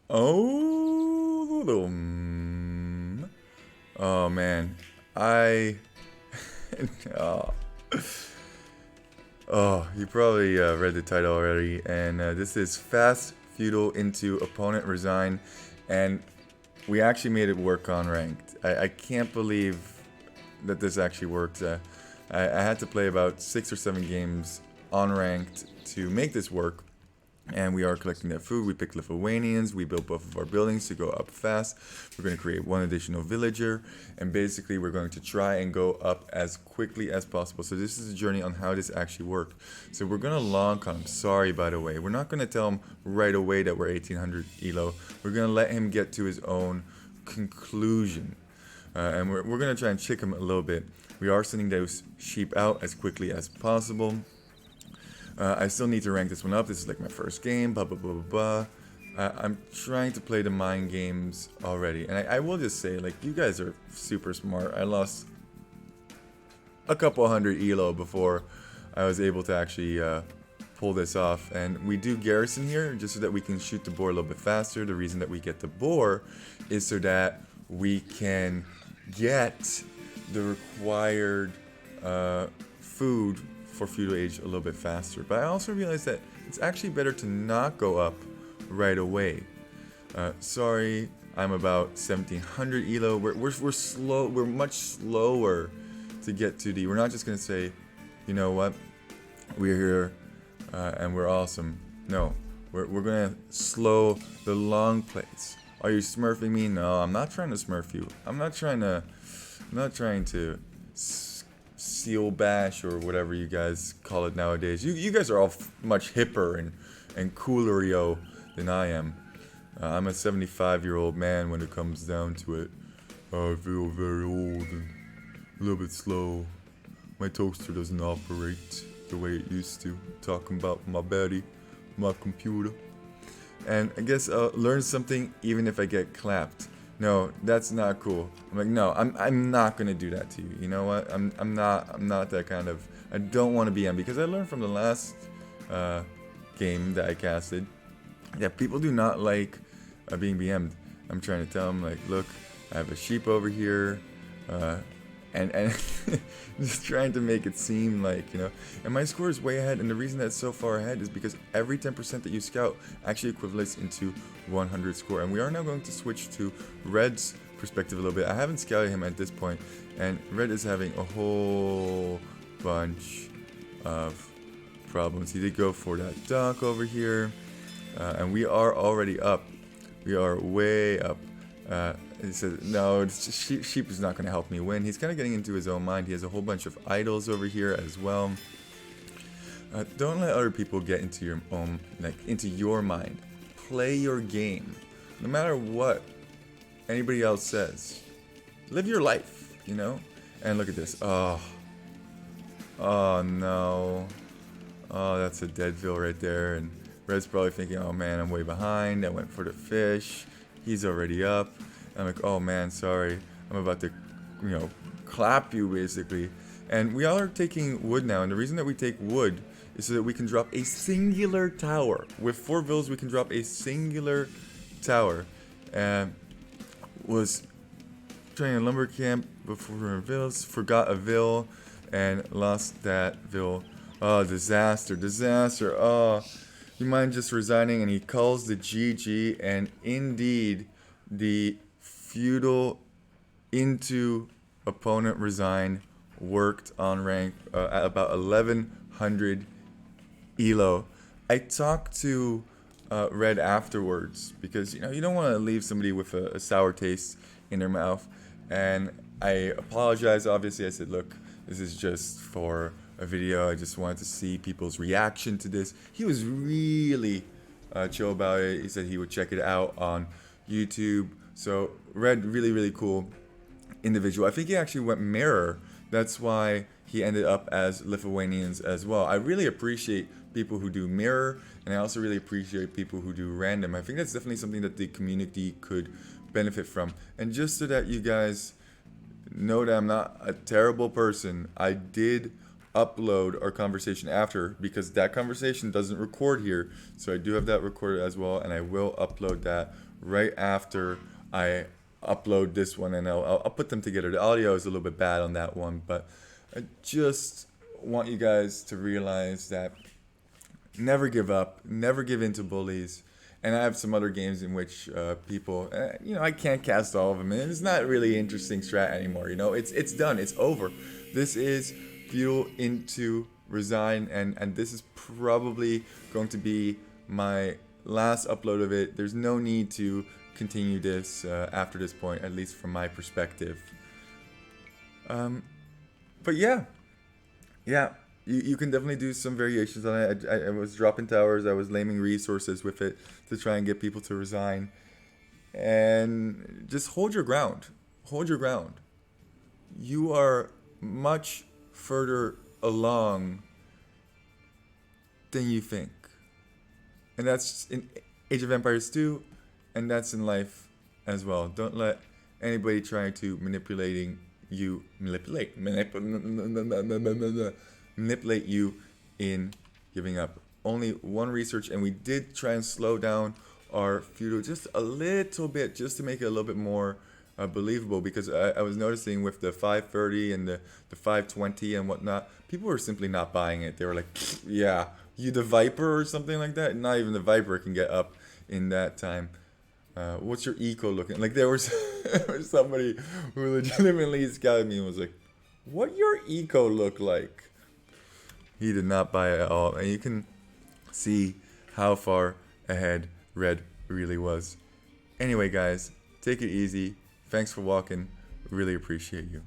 Oh, oh man, I. oh, oh, you probably read the title already, and this is Fast Feudal into Opponent Resign, and we actually made it work on ranked. I can't believe that this actually worked. I had to play about 6 or 7 games on ranked to make this work. And we are collecting that food. We picked Lithuanians. We built both of our buildings to go up fast. We're going to create one additional villager. And basically, we're going to try and go up as quickly as possible. So this is a journey on how this actually worked. So we're going to long con him. Sorry, by the way. We're not going to tell him right away that we're 1800 elo. We're going to let him get to his own conclusion. And we're going to try and chick him a little bit. We are sending those sheep out as quickly as possible. I still need to rank this one up. This is like my first game, blah, blah, blah, blah, blah. I'm trying to play the mind games already. And I will just say, like, you guys are super smart. I lost a couple hundred elo before I was able to actually pull this off. And we do garrison here just so that we can shoot the boar a little bit faster. The reason that we get the boar is so that we can get the required food for feudal age a little bit faster. But I also realized that it's actually better to not go up right away. Sorry, I'm about 1700 elo. We're slow. We're much slower to get to the. We're not just gonna say, you know what, we're here and we're awesome. No, we're gonna slow the long plays. Are you smurfing me? No, I'm not trying to smurf you. I'm not trying to seal bash or whatever you guys call it nowadays. You guys are all much hipper and cooler than I am. I'm a 75-year-old man when it comes down to it. I feel very old and a little bit slow. My toaster doesn't operate the way it used to. Talking about my body, my computer. And I guess I'll learn something even if I get clapped. No, that's not cool. I'm like, no, I'm not gonna do that to you. You know what? I'm not that kind of. I don't want to be on because I learned from the last game that I casted that people do not like being BM'd. I'm trying to tell them like, look, I have a sheep over here, and just trying to make it seem like, you know, and my score is way ahead, and the reason that's so far ahead is because every 10% that you scout actually equivalates into 100 score, and we are now going to switch to Red's perspective a little bit. I haven't scouted him at this point, and Red is having a whole bunch of problems. He did go for that dock over here, and we are already up. We are way up. He said, no, it's just sheep is not going to help me win. He's kind of getting into his own mind. He has a whole bunch of idols over here as well. Don't let other people get into your own, like, into your mind. Play your game. No matter what anybody else says. Live your life, you know? And look at this. Oh. Oh, no. Oh, that's a Deadville right there. And Red's probably thinking, oh, man, I'm way behind. I went for the fish. He's already up. I'm like, oh man, sorry. I'm about to, you know, clap you basically. And we all are taking wood now. And the reason that we take wood is so that we can drop a singular tower. With 4 villas, we can drop a singular tower. And was trying a lumber camp before villas, forgot a vill, and lost that vill. Oh, disaster, disaster. Oh, you mind just resigning? And he calls the GG, and indeed, the Feudal into Opponent Resign worked on rank at about 1100 elo. I talked to Red afterwards because, you know, you don't want to leave somebody with a sour taste in their mouth, and I apologized. Obviously, I said, look, this is just for a video. I just wanted to see people's reaction to this. He was really chill about it. He said he would check it out on YouTube. So Red, really, really cool individual. I think he actually went mirror. That's why he ended up as Lithuanians as well. I really appreciate people who do mirror, and I also really appreciate people who do random. I think that's definitely something that the community could benefit from. And just so that you guys know that I'm not a terrible person, I did upload our conversation after, because that conversation doesn't record here. So I do have that recorded as well, and I will upload that right after I upload this one, and I'll put them together. The audio is a little bit bad on that one, but I just want you guys to realize that never give up, never give in to bullies. And I have some other games in which people, I can't cast all of them, and it's not really interesting strat anymore. It's done, it's over. This is Feudal into Resign, and this is probably going to be my last upload of it. There's no need to continue this after this point, at least from my perspective. But yeah. You can definitely do some variations on it. I was dropping towers, I was laming resources with it to try and get people to resign. And just hold your ground. Hold your ground. You are much further along than you think. And that's in Age of Empires 2, and that's in life as well. Don't let anybody try to manipulate you in giving up. Only one research, and we did try and slow down our feudal just a little bit, just to make it a little bit more believable, because I was noticing with the 530 and the 520 and whatnot, people were simply not buying it. They were like, yeah, you the Viper or something like that? Not even the Viper can get up in that time. What's your eco looking like? There was somebody who legitimately scouted me and was like, what your eco look like? He did not buy it at all, and you can see how far ahead red really was. Anyway, guys, take it easy. Thanks for walking. Really appreciate you.